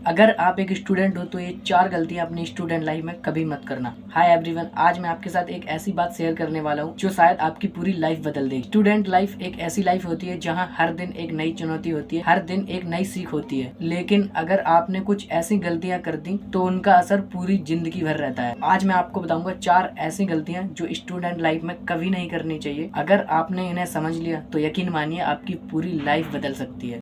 अगर आप एक स्टूडेंट हो तो ये 4 गलतियां अपनी स्टूडेंट लाइफ में कभी मत करना। हाय एवरीवन, आज मैं आपके साथ एक ऐसी बात शेयर करने वाला हूँ जो शायद आपकी पूरी लाइफ बदल देगी। स्टूडेंट लाइफ एक ऐसी लाइफ होती है जहाँ हर दिन एक नई चुनौती होती है, हर दिन एक नई सीख होती है। लेकिन अगर आपने कुछ ऐसी गलतियां कर दी तो उनका असर पूरी जिंदगी भर रहता है। आज मैं आपको बताऊंगा 4 ऐसी गलतियां जो स्टूडेंट लाइफ में कभी नहीं करनी चाहिए। अगर आपने इन्हें समझ लिया तो यकीन मानिए आपकी पूरी लाइफ बदल सकती है।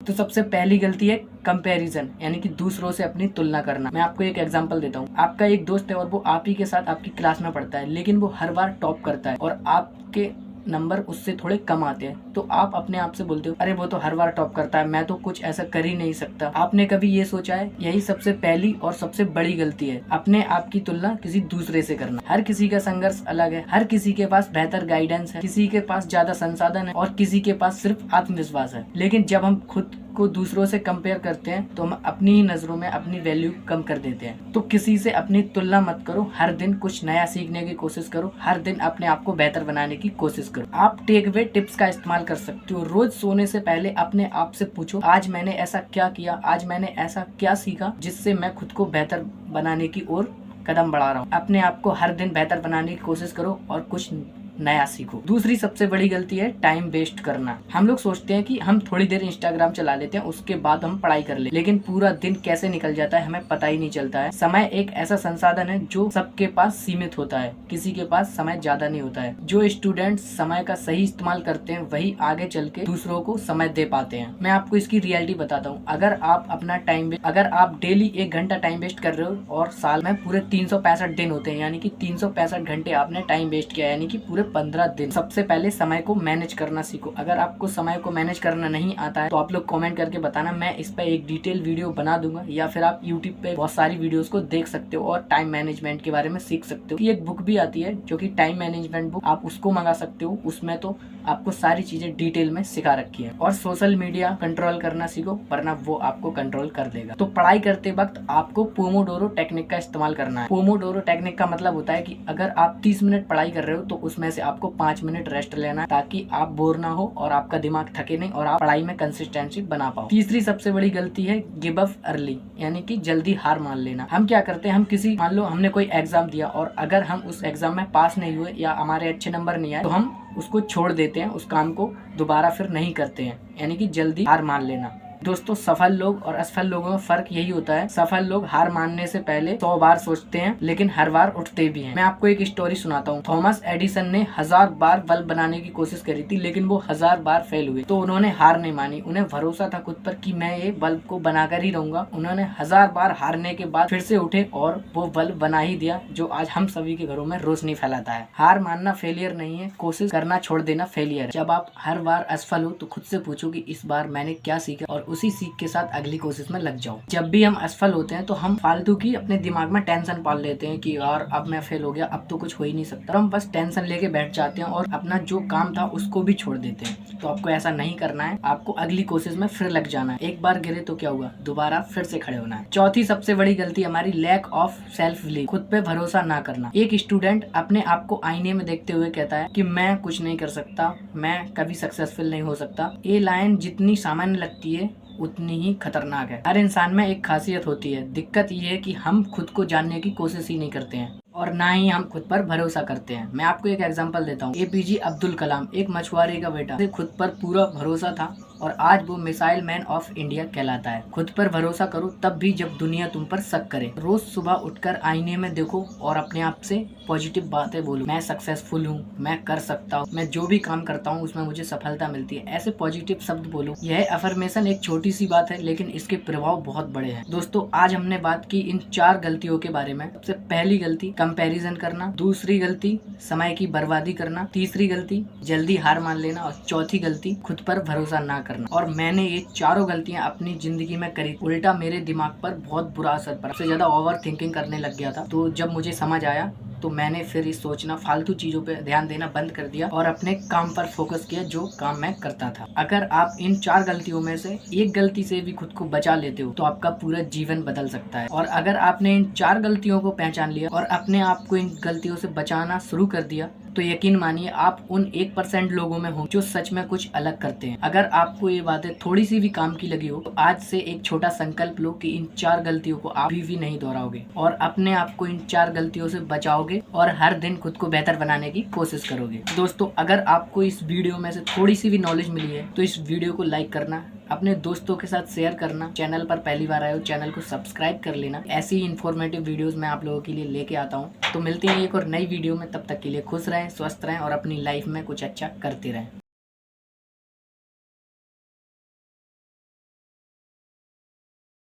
तो सबसे पहली गलती है कंपैरिजन, यानी कि दूसरों से अपनी तुलना करना। मैं आपको एक एग्जांपल देता हूँ। आपका एक दोस्त है और वो आप ही के साथ आपकी क्लास में पढ़ता है, लेकिन वो हर बार टॉप करता है और आपके नंबर उससे थोड़े कम आते हैं। तो आप अपने आप से बोलते हो, अरे वो तो हर बार टॉप करता है, मैं तो कुछ ऐसा कर ही नहीं सकता। आपने कभी ये सोचा है? यही सबसे पहली और सबसे बड़ी गलती है, अपने आप की तुलना किसी दूसरे से करना। हर किसी का संघर्ष अलग है, हर किसी के पास बेहतर गाइडेंस है, किसी के पास ज्यादा संसाधन है और किसी के पास सिर्फ आत्मविश्वास है। लेकिन जब हम खुद को दूसरों से कंपेयर करते हैं तो हम अपनी ही नजरों में अपनी वैल्यू कम कर देते हैं। तो किसी से अपनी तुलना मत करो, हर दिन कुछ नया सीखने की कोशिश करो, हर दिन अपने आप को बेहतर बनाने की कोशिश करो। आप टेक अवे टिप्स का इस्तेमाल कर सकते हो। रोज सोने से पहले अपने आप से पूछो, आज मैंने ऐसा क्या किया, आज मैंने ऐसा क्या सीखा जिससे मैं खुद को बेहतर बनाने की ओर कदम बढ़ा रहा हूँ। अपने आप को हर दिन बेहतर बनाने की कोशिश करो और कुछ नया सीखो। दूसरी सबसे बड़ी गलती है टाइम वेस्ट करना। हम लोग सोचते हैं कि हम थोड़ी देर इंस्टाग्राम चला लेते हैं, उसके बाद हम पढ़ाई कर ले, लेकिन पूरा दिन कैसे निकल जाता है हमें पता ही नहीं चलता है। समय एक ऐसा संसाधन है जो सबके पास सीमित होता है, किसी के पास समय ज्यादा नहीं होता है। जो स्टूडेंट समय का सही इस्तेमाल करते हैं वही आगे चल के दूसरों को समय दे पाते हैं। मैं आपको इसकी रियलिटी बताता हूँ। अगर आप डेली 1 घंटा टाइम वेस्ट कर रहे हो और साल में पूरे 365 दिन होते हैं, यानी कि 365 घंटे आपने टाइम वेस्ट किया, यानी कि पूरे 15 दिन। सबसे पहले समय को मैनेज करना सीखो। अगर आपको समय को मैनेज करना नहीं आता है तो आप लोग कमेंट करके बताना, मैं इस पर एक डिटेल वीडियो बना दूंगा, या फिर आप यूट्यूब पे बहुत सारी वीडियोस को देख सकते हो और टाइम मैनेजमेंट के बारे में सीख सकते हो। एक बुक भी आती है जो कि टाइम मैनेजमेंट बुक, आप उसको मंगा सकते हो। उसमें तो आपको सारी चीजें डिटेल में सिखा रखी है। और सोशल मीडिया कंट्रोल करना सीखो, वरना वो आपको कंट्रोल कर देगा। तो पढ़ाई करते वक्त आपको पोमोडोरो टेक्निक का इस्तेमाल करना है। पोमोडोरो टेक्निक का मतलब होता है कि अगर आप 30 मिनट पढ़ाई कर रहे हो तो उसमें से आपको 5 मिनट रेस्ट लेना है, ताकि आप बोर ना हो और आपका दिमाग थके नहीं और आप पढ़ाई में कंसिस्टेंसी बना पाओ। तीसरी सबसे बड़ी गलती है गिव अप अर्ली, यानी कि जल्दी हार मान लेना। हम क्या करते हैं, मान लो हमने कोई एग्जाम दिया और अगर हम उस एग्जाम में पास नहीं हुए या हमारे अच्छे नंबर नहीं आए तो हम उसको छोड़ देते हैं, उस काम को दोबारा फिर नहीं करते हैं, यानी कि जल्दी हार मान लेना। दोस्तों, सफल लोग और असफल लोगों में फर्क यही होता है। सफल लोग हार मानने से पहले 100 बार सोचते हैं, लेकिन हर बार उठते भी हैं। मैं आपको एक स्टोरी सुनाता हूँ। थॉमस एडिसन ने 1000 बार बल्ब बनाने की कोशिश करी थी, लेकिन वो 1000 बार फेल हुए। तो उन्होंने हार नहीं मानी, उन्हें भरोसा था खुद पर कि मैं ये बल्ब को बनाकर ही रहूंगा। उन्होंने 1000 बार हारने के बाद फिर से उठे और वो बल्ब बना ही दिया, जो आज हम सभी के घरों में रोशनी फैलाता है। हार मानना फेलियर नहीं है, कोशिश करना छोड़ देना फेलियर है। जब आप हर बार असफल हो तो खुद से पूछो कि इस बार मैंने क्या सीखा, और उसी सीख के साथ अगली कोशिश में लग जाओ। जब भी हम असफल होते हैं तो हम फालतू की अपने दिमाग में टेंशन पाल लेते हैं कि यार अब मैं फेल हो गया, अब तो कुछ हो ही नहीं सकता। हम बस टेंशन लेके बैठ जाते हैं और अपना जो काम था उसको भी छोड़ देते हैं। तो आपको ऐसा नहीं करना है, आपको अगली कोशिश में फिर लग जाना है। एक बार गिरे तो क्या हुआ, दोबारा फिर से खड़े होना है। चौथी सबसे बड़ी गलती हमारी लैक ऑफ सेल्फ बिलीव, खुद पे भरोसा ना करना। एक स्टूडेंट अपने आप को आईने में देखते हुए कहता है कि मैं कुछ नहीं कर सकता, मैं कभी सक्सेसफुल नहीं हो सकता। ये लाइन जितनी सामान्य लगती है उतनी ही खतरनाक है। हर इंसान में एक खासियत होती है, दिक्कत ये है कि हम खुद को जानने की कोशिश ही नहीं करते हैं और ना ही हम खुद पर भरोसा करते हैं। मैं आपको एक एग्जांपल देता हूँ। एपीजे अब्दुल कलाम एक मछुआरे का बेटा, उसे खुद पर पूरा भरोसा था और आज वो मिसाइल मैन ऑफ इंडिया कहलाता है। खुद पर भरोसा करो तब भी जब दुनिया तुम पर शक करे। रोज सुबह उठकर आईने में देखो और अपने आप से पॉजिटिव बातें बोलो। मैं सक्सेसफुल हूँ, मैं कर सकता हूँ, मैं जो भी काम करता हूँ उसमें मुझे सफलता मिलती है। ऐसे पॉजिटिव शब्द बोलो। यह अफर्मेशन एक छोटी सी बात है, लेकिन इसके प्रभाव बहुत बड़े हैं। दोस्तों, आज हमने बात की इन 4 गलतियों के बारे में। सबसे पहली गलती कंपैरिजन करना, दूसरी गलती समय की बर्बादी करना, तीसरी गलती जल्दी हार मान लेना और चौथी गलती खुद पर भरोसा ना करना। और मैंने ये चारों गलतियां अपनी जिंदगी में करी। उल्टा मेरे दिमाग पर बहुत बुरा असर पड़ा, सबसे ज्यादा ओवर थिंकिंग करने लग गया था। तो जब मुझे समझ आया तो मैंने फिर इस सोचना, फालतू चीजों पे ध्यान देना बंद कर दिया और अपने काम पर फोकस किया, जो काम मैं करता था। अगर आप इन 4 गलतियों में से एक गलती से भी खुद को बचा लेते हो तो आपका पूरा जीवन बदल सकता है। और अगर आपने इन 4 गलतियों को पहचान लिया और अपने आप को इन गलतियों से बचाना शुरू कर दिया तो यकीन मानिए आप उन 1% लोगों में हो जो सच में कुछ अलग करते हैं। अगर आपको ये बातें थोड़ी सी भी काम की लगी हो तो आज से एक छोटा संकल्प लो कि इन 4 गलतियों को आप भी नहीं दोहराओगे और अपने आप को इन 4 गलतियों से बचाओगे और हर दिन खुद को बेहतर बनाने की कोशिश करोगे। दोस्तों, अगर आपको इस वीडियो में से थोड़ी सी भी नॉलेज मिली है तो इस वीडियो को लाइक करना, अपने दोस्तों के साथ शेयर करना, चैनल पर पहली बार आए हो चैनल को सब्सक्राइब कर लेना। ऐसी ही इन्फॉर्मेटिव वीडियोस मैं आप लोगों के लिए लेके आता हूँ। तो मिलते हैं एक और नई वीडियो में, तब तक के लिए खुश रहें, स्वस्थ रहें और अपनी लाइफ में कुछ अच्छा करते रहें।